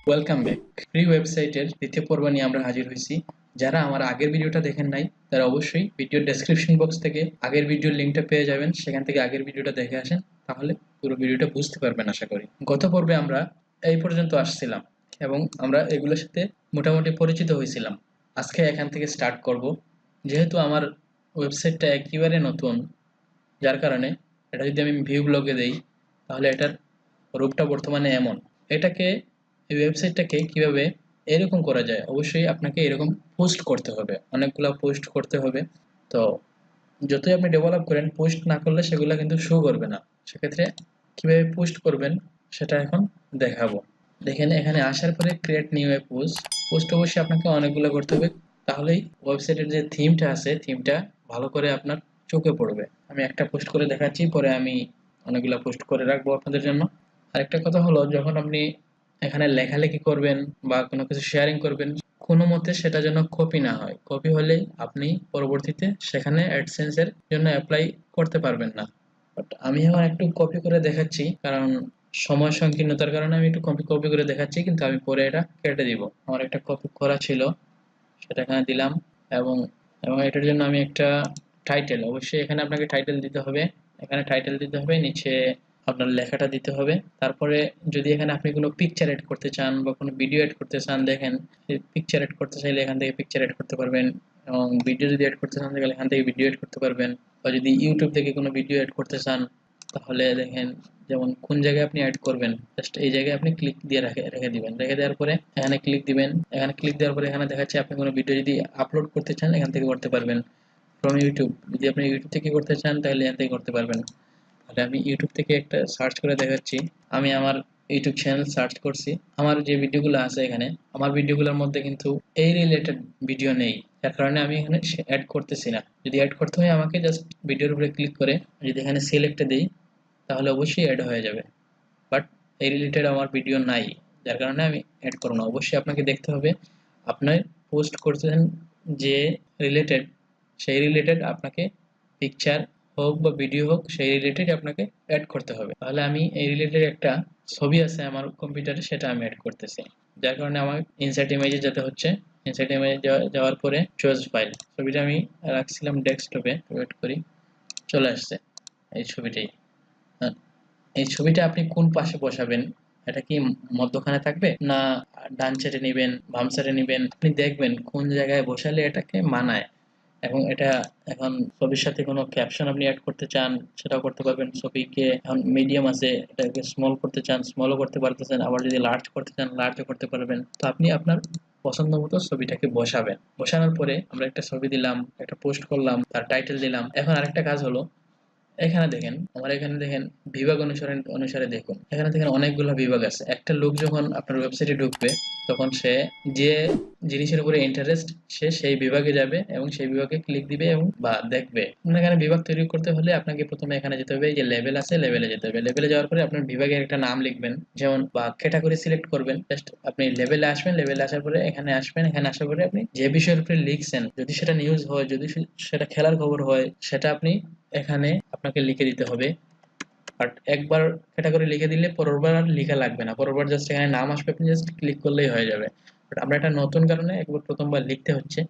Welcome back. Free ওয়েবসাইটের দ্বিতীয় পর্ব নিয়ে আমরা হাজির হয়েছি। যারা আমার আগের ভিডিওটা দেখেন নাই তারা অবশ্যই ভিডিওর ডেসক্রিপশন বক্স থেকে আগের ভিডিওর লিঙ্কটা পেয়ে যাবেন, সেখান থেকে আগের ভিডিওটা দেখে আসেন, তাহলে পুরো ভিডিওটা বুঝতে পারবেন আশা করি। গত পর্বে আমরা এই পর্যন্ত আসছিলাম এবং আমরা এগুলোর সাথে মোটামুটি পরিচিত হয়েছিলাম। আজকে এখান থেকে স্টার্ট করব। যেহেতু আমার ওয়েবসাইটটা একেবারে নতুন, যার কারণে এটা যদি আমি ভিউ ব্লগে দেই তাহলে এটার রূপটা বর্তমানে এমন। এটাকে এই ওয়েবসাইটটাকে কিভাবে এরকম করা যায়, অবশ্যই আপনাকে এরকম পোস্ট করতে হবে, অনেকগুলো পোস্ট করতে হবে। তো যতই আপনি ডেভেলপ করেন, পোস্ট না করলে সেগুলো কিন্তু শো করবে না। সেক্ষেত্রে কিভাবে পোস্ট করবেন সেটা এখন দেখাবো। দেখেন, এখানে আসার পরে ক্রিয়েট নিউ এ পোস্ট। পোস্ট অবশ্যই আপনাকে অনেকগুলো করতে হবে, তাহলেই ওয়েবসাইটের যে থিমটা আছে থিমটা ভালো করে আপনার চোখে পড়বে। আমি একটা পোস্ট করে দেখাচ্ছি, পরে আমি অনেকগুলো পোস্ট করে রাখবো আপনাদের জন্য। আরেকটা কথা হলো, যখন আপনি এখানে লেখালেখি করবেন বা কোনো কিছু শেয়ারিং করবেন, কোনো মতে সেটা যেন কপি না হয়। কপি হলে আপনি পরবর্তীতে সেখানে অ্যাডসেন্স এর জন্য অ্যাপ্লাই করতে পারবেন না। বাট আমি এখন একটু কপি করে দেখাচ্ছি, কারণ সময় সংকীর্ণতার কারণে আমি একটু কপি কপি করে দেখাচ্ছি, কিন্তু আমি পরে এটা কেটে দিব। আমার একটা কপি করা ছিল, সেটা এখানে দিলাম। এবং এবং এটার জন্য আমি একটা টাইটেল, অবশ্যই এখানে আপনাকে টাইটেল দিতে হবে। এখানে টাইটেল দিতে হবে, নিচে আপনার লেখাটা দিতে হবে। তারপরে যদি এখানে আপনি কোনো পিকচার এড করতে চান বা কোনো ভিডিও এড করতে চান, দেখেন পিকচার এড করতে চাইলে এখান থেকে পিকচার এড করতে পারবেন, এবং ভিডিও যদি এড করতে চান তাহলে এখান থেকে ভিডিও এড করতে পারবেন। বা যদি ইউটিউব থেকে কোনো ভিডিও এড করতে চান তাহলে দেখেন, যেমন কোন জায়গায় আপনি অ্যাড করবেন, জাস্ট এই জায়গায় আপনি ক্লিক দিয়ে রেখে রেখে দিবেন। রেখে দেওয়ার পরে এখানে ক্লিক দিবেন। এখানে ক্লিক দেওয়ার পরে এখানে দেখাচ্ছে আপনি কোনো ভিডিও যদি আপলোড করতে চান এখান থেকে করতে পারবেন। ফ্রম ইউটিউব, যদি আপনি ইউটিউব থেকে করতে চান তাহলে এখান থেকে করতে পারবেন। তাহলে আমি ইউটিউব থেকে একটা সার্চ করে দেখাচ্ছি। আমি আমার ইউটিউব চ্যানেল সার্চ করছি। আমার যে ভিডিওগুলো আছে এখানে, আমার ভিডিওগুলোর মধ্যে কিন্তু এই রিলেটেড ভিডিও নেই, যার কারণে আমি এখানে অ্যাড করতেছি না। যদি অ্যাড করতে হয় আমাকে জাস্ট ভিডিওর উপরে ক্লিক করে যদি এখানে সিলেক্টে দিই তাহলে অবশ্যই অ্যাড হয়ে যাবে। বাট এই রিলেটেড আমার ভিডিও নাই, যার কারণে আমি অ্যাড করব না। অবশ্যই আপনাকে দেখতে হবে আপনার পোস্ট করছেন যে রিলেটেড, সেই রিলেটেড আপনাকে পিকচার হোক বা ভিডিও হোক, সেই রিলেটেড আপনাকে অ্যাড করতে হবে। তাহলে আমি এই রিলেটেড একটা ছবি আছে আমার কম্পিউটারে, সেটা আমি অ্যাড করতেছি, যার কারণে আমার ইনসার্ট ইমেজে যেতে হচ্ছে। ইনসার্ট ইমেজে যাওয়ার পরে চুজ ফাইল, ছবিটা আমি রাখছিলাম ডেস্কটপে, ওয়েট করি, চলে আসছে এই ছবিটাই। এই ছবিটা আপনি কোন পাশে বসাবেন, এটা কি মধ্যখানে থাকবে না ডান সাইডে নেবেন, বাম সাইডে নেবেন, আপনি দেখবেন কোন জায়গায় বসালে এটাকে মানায়। এবং এটা এখন ছবির সাথে কোনো ক্যাপশন আপনি অ্যাড করতে চান সেটাও করতে পারবেন। ছবিকে এখন মিডিয়াম আছে, এটাকে স্মল করতে চান স্মলও করতে পারতেছেন, আবার যদি লার্জ করতে চান লার্জও করতে পারবেন। তো আপনি আপনার পছন্দ মতো ছবিটাকে বসাবেন। বসানোর পরে আমরা একটা ছবি দিলাম, একটা পোস্ট করলাম, তার টাইটেল দিলাম। এখন আরেকটা কাজ হলো, এখানে দেখেন, আমার এখানে দেখেন বিভাগ অনুসারে অনুসারে দেখুন, এখানে দেখেন অনেকগুলো বিভাগ আছে। একটা লোক যখন আপনার ওয়েবসাইটে ঢুকবে তখন সে যে জিনিসের উপরে ইন্টারেস্ট সে সেই বিভাগে যাবে এবং সেই বিভাগে ক্লিক দিবে এবং বা দেখবে। আপনার এখানে বিভাগ তৈরি করতে হলে আপনাকে প্রথমে এখানে যেতে হবে, এই যে লেভেল আছে লেভেলে যেতে হবে। লেভেলে যাওয়ার পরে আপনার বিভাগের একটা নাম লিখবেন, যেমন বা ক্যাটাগরি সিলেক্ট করবেন। জাস্ট আপনি লেভেলে আসবেন, লেভেলে আসার পরে এখানে আসবেন, এখানে আসার পরে আপনি যে বিষয়ের উপরে লিখছেন, যদি সেটা নিউজ হয়, যদি সেটা খেলার খবর হয়, সেটা আপনি এখানে আপনাকে লিখে দিতে হবে। বাট একবার ক্যাটাগরি লিখে দিলে পরেরবার আর লেখা লাগবে না, পরেরবার জাস্ট এখানে নাম আসবে, আপনি জাস্ট ক্লিক করলেই হয়ে যাবে। বাট আমরা এটা নতুন কারণে একবার প্রথমবার লিখতে হচ্ছে।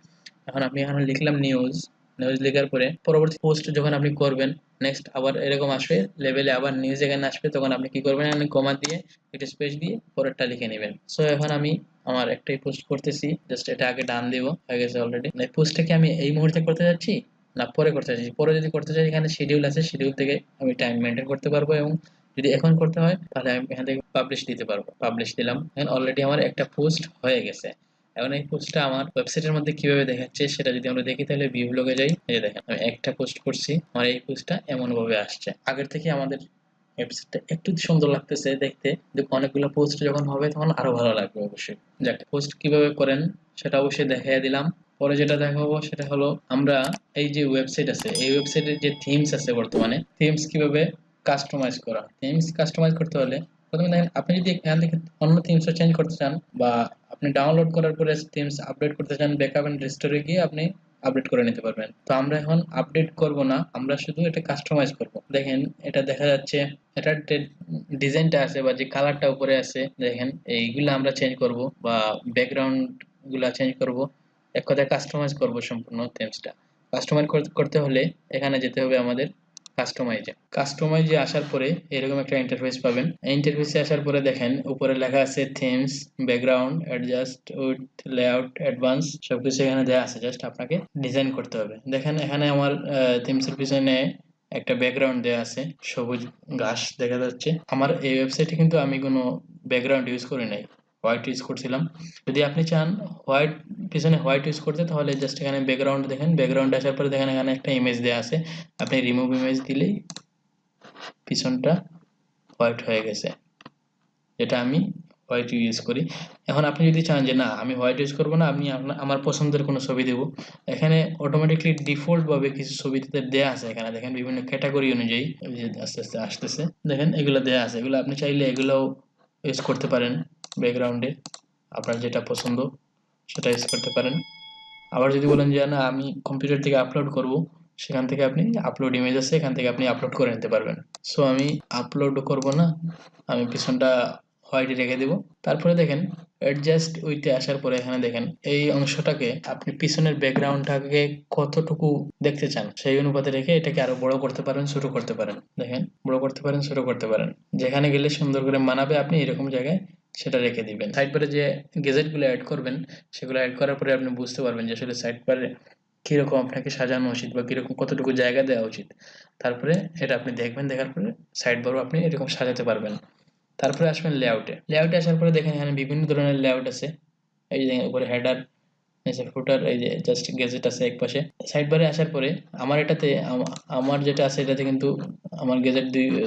এখন আপনি এখানে লিখলাম নিউজ। নিউজ লেখার পরে পরবর্তী পোস্ট যখন আপনি করবেন, নেক্সট আবার এরকম আসবে, লেভেলে আবার নিউজ এখানে আসবে, তখন আপনি কি করবেন, এখানে কমা দিয়ে একটা স্পেস দিয়ে পরেরটা লিখে নেবেন। সো এখন আমি আমার একটাই পোস্ট করতেছি, জাস্ট এটা আগে ডান দিব, হয়ে গেছে অলরেডি। এই পোস্টটা কি আমি এই মুহূর্তে করতে যাচ্ছি না পরে করতে চাইছি? পরে যদি করতে চাই, এখানে শিডিউল আছে, শিডিউল থেকে আমি টাইম মেনটেন করতে পারবো। এবং যদি এখন করতে হয় তাহলে আমি এখান থেকে পাবলিশ দিতে পারবো। পাবলিশ দিলাম, এখন অলরেডি আমার একটা পোস্ট হয়ে গেছে। এখন এই পোস্টটা আমার ওয়েবসাইটের মধ্যে কিভাবে দেখাচ্ছে সেটা যদি আমরা দেখি, তাহলে ভিউ ব্লগে যাই। এই যে দেখেন, আমি একটা পোস্ট করছি, আমার এই পোস্টটা এমন ভাবে আসছে। আগের থেকে আমাদের ওয়েবসাইটটা একটু সুন্দর লাগতেছে দেখতে, কিন্তু অনেকগুলো পোস্ট যখন হবে তখন আরো ভালো লাগবে অবশ্যই। যাক, পোস্ট কিভাবে করেন সেটা অবশ্যই দেখিয়ে দিলাম। পরে যেটা দেখাবো সেটা হলো, আমরা এই যে ওয়েবসাইট আছে, এই ওয়েবসাইটের যে থিমস আছে, বর্তমানে থিমস কিভাবে কাস্টমাইজ করা। থিমস কাস্টমাইজ করতে হলে প্রথমে দেখেন, আপনি যদি এখান থেকে অন্য থিমসও চেঞ্জ করতে চান বা আপনি ডাউনলোড করার পরে থিমস আপডেট করতে চান, ব্যাকআপ এন্ড রিস্টোরে গিয়ে আপনি আপডেট করে নিতে পারবেন। তো আমরা এখন আপডেট করব না, আমরা শুধু এটা কাস্টমাইজ করব। দেখেন এটা দেখা যাচ্ছে, এটার যে ডিজাইনটা আছে বা যে কালারটা উপরে আছে দেখেন, এইগুলো আমরা চেঞ্জ করব বা ব্যাকগ্রাউন্ড গুলা চেঞ্জ করব। এক কথায় কাস্টমাইজ করব সম্পূর্ণ থিমসটা। কাস্টমাইজ করতে হলে এখানে যেতে হবে আমাদের কাস্টমাইজে আসার পরে এরকম একটা ইন্টারফেস পাবেন। এই ইন্টারফেসে আসার পরে দেখেন উপরে লেখা আছে themes, background, adjust with, layout, advance, সবকিছু এখানে দেওয়া আছে। জাস্ট আপনাকে ডিজাইন করতে হবে। দেখেন এখানে আমার থিমসের পিছনে একটা ব্যাকগ্রাউন্ড দেওয়া আছে, সবুজ ঘাস দেখা যাচ্ছে। আমার এই ওয়েবসাইটে কিন্তু আমি কোনো ব্যাকগ্রাউন্ড ইউজ করি নাই, হোয়াইট ইউজ করছিলাম। যদি আপনি চান হোয়াইট, পিছনে হোয়াইট ইউজ করতে, তাহলে জাস্ট এখানে ব্যাকগ্রাউন্ড দেখেন, ব্যাকগ্রাউন্ড আসার পরে দেখেন এখানে একটা ইমেজ দেওয়া আছে, আপনি রিমুভ ইমেজ দিলেই পিছনটা হোয়াইট হয়ে গেছে, যেটা আমি হোয়াইট ইউজ করি। এখন আপনি যদি চান যে না আমি হোয়াইট ইউজ করবো না, আমি আমার পছন্দের কোনো ছবি দেবো, এখানে অটোমেটিকলি ডিফল্ট ভাবে কিছু ছবিতে দেয়া আছে। এখানে দেখেন বিভিন্ন ক্যাটাগরি অনুযায়ী আস্তে আস্তে আসতেছে, দেখেন এগুলো দেয়া আছে। এগুলো আপনি চাইলে এগুলোও ইউজ করতে পারেন। ব্যাকগ্রাউন্ডে আপনার যেটা পছন্দ সেটা ইউজ করতে পারেন। আবার যদি বলেন যে না আমি কম্পিউটার থেকে আপলোড করব, সেখান থেকে আপনি আপলোড ইমেজ আছে, এখান থেকে আপনি আপলোড করে নিতে পারবেন। সো আমি আপলোড করব না, আমি পিছনটা হোয়াইটে রেখে দেব। তারপরে দেখেন অ্যাডজাস্ট উইথে আসার পরে এখানে দেখেন এই অংশটাকে আপনি পিছনের ব্যাকগ্রাউন্ডটাকে কতটুকু দেখতে চান সেই অনুপাতে রেখে এটাকে আরো বড় করতে পারেন, ছোট করতে পারেন। দেখেন বড় করতে পারেন, ছোট করতে পারেন, যেখানে গেলে সুন্দর করে মানাবে আপনি এরকম জায়গায় সেটা রেখে দিবেন। সাইড বারে যে গেজেটগুলো অ্যাড করবেন, সেগুলো অ্যাড করার পরে আপনি বুঝতে পারবেন যে আসলে সাইড বারে কিরকম আপনাকে সাজানো উচিত বা কিরকম কতটুকু জায়গা দেওয়া উচিত। তারপরে এটা আপনি দেখবেন, দেখার পরে সাইড বারও আপনি এরকম সাজাতে পারবেন। তারপরে আসবেন লেআউটে আসার পরে দেখেন এখানে বিভিন্ন ধরনের লেআউট আছে। এই যে দেখেন উপরে হেডার, নিচে ফুটার, এই যে জাস্ট গেজেট আছে এক পাশে। সাইড বারে আসার পরে আমার এটাতে আমার যেটা আছে এটাতে কিন্তু আমার গেজেট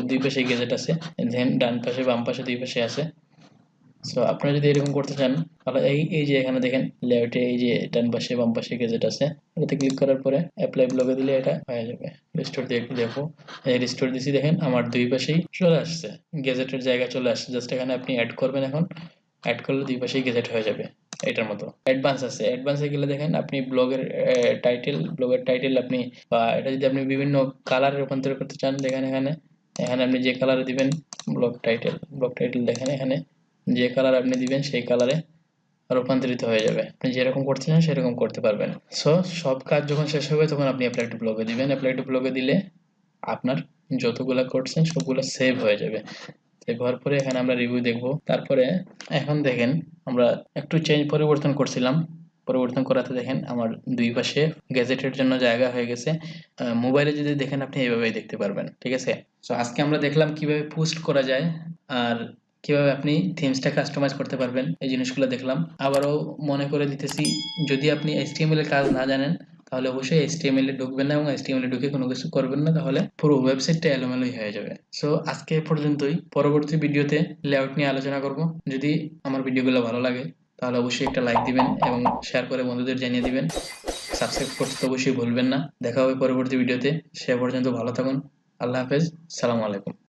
দুই পাশে গেজেট আছে, দেন ডান পাশে বাম পাশে দুই পাশে আছে। সো আপনারা যদি এরকম করতে চান তাহলে এই যে এখানে দেখেন লেআউটে এই যে ডান পাশে বাম পাশে গেজেট আছে, এটাতে ক্লিক করার পরে অ্যাপ্লাই ব্লগে দিলে এটা হয়ে যাবে। রিস্টোর দিয়ে একটু দেখো, এই রিস্টোর দিছি, দেখেন আমার দুই পাশেই চলে আসছে, গেজেটের জায়গা চলে আসছে। জাস্ট এখানে আপনি অ্যাড করবেন, এখন অ্যাড করলে দুই পাশেই গেজেট হয়ে যাবে এটার মতো। অ্যাডভান্স আছে, অ্যাডভান্সে গেলে দেখেন আপনি ব্লগের টাইটেল আপনি, বা এটা যদি আপনি বিভিন্ন কালারে রূপান্তর করতে চান, দেখেন এখানে এখানে আপনি যে কালারে দিবেন ব্লগ টাইটেল দেখেন এখানে যে কালার আপনি দিবেন সেই কালারে রূপান্তরিত হয়ে যাবে। আপনি যেরকম করতে চান সেরকম করতে পারবেন। সো সব কাজ যখন শেষ হবে তখন আপনি অ্যাপ্লাই টু ব্লগে দিবেন। অ্যাপ্লাই টু ব্লগে দিলে আপনার যতগুলা করছেন সবগুলো সেভ হয়ে যাবে। সেভ হওয়ার পরে এখানে আমরা রিভিউ দেখব। তারপরে এখন দেখেন আমরা একটু পরিবর্তন করছিলাম, পরিবর্তন করাতে দেখেন আমার দুই পাশে গ্যাজেটের জন্য জায়গা হয়ে গেছে। মোবাইলে যদি দেখেন আপনি এইভাবেই দেখতে পারবেন। ঠিক আছে, সো আজকে আমরা দেখলাম কিভাবে পোস্ট করা যায় আর কিভাবে আপনি থিমসটা কাস্টমাইজ করতে পারবেন, এই জিনিসগুলো দেখলাম। আবারও মনে করে দিতেছি, যদি আপনি HTML এর কাজ না জানেন তাহলে অবশ্যই HTML এ ঢুকবেন না, এবং HTML এ ঢুকে কোনো কিছু করবেন না, তাহলে পুরো ওয়েবসাইটটা এলোমেলোই হয়ে যাবে। সো আজকে এ পর্যন্তই। পরবর্তী ভিডিওতে লেআউট নিয়ে আলোচনা করব। যদি আমার ভিডিওগুলো ভালো লাগে তাহলে অবশ্যই একটা লাইক দিবেন এবং শেয়ার করে বন্ধুদের জানিয়ে দিবেন। সাবস্ক্রাইব করতে তো অবশ্যই ভুলবেন না। দেখা হবে পরবর্তী ভিডিওতে। সে পর্যন্ত ভালো থাকুন। আল্লাহ হাফেজ। সালামু আলাইকুম।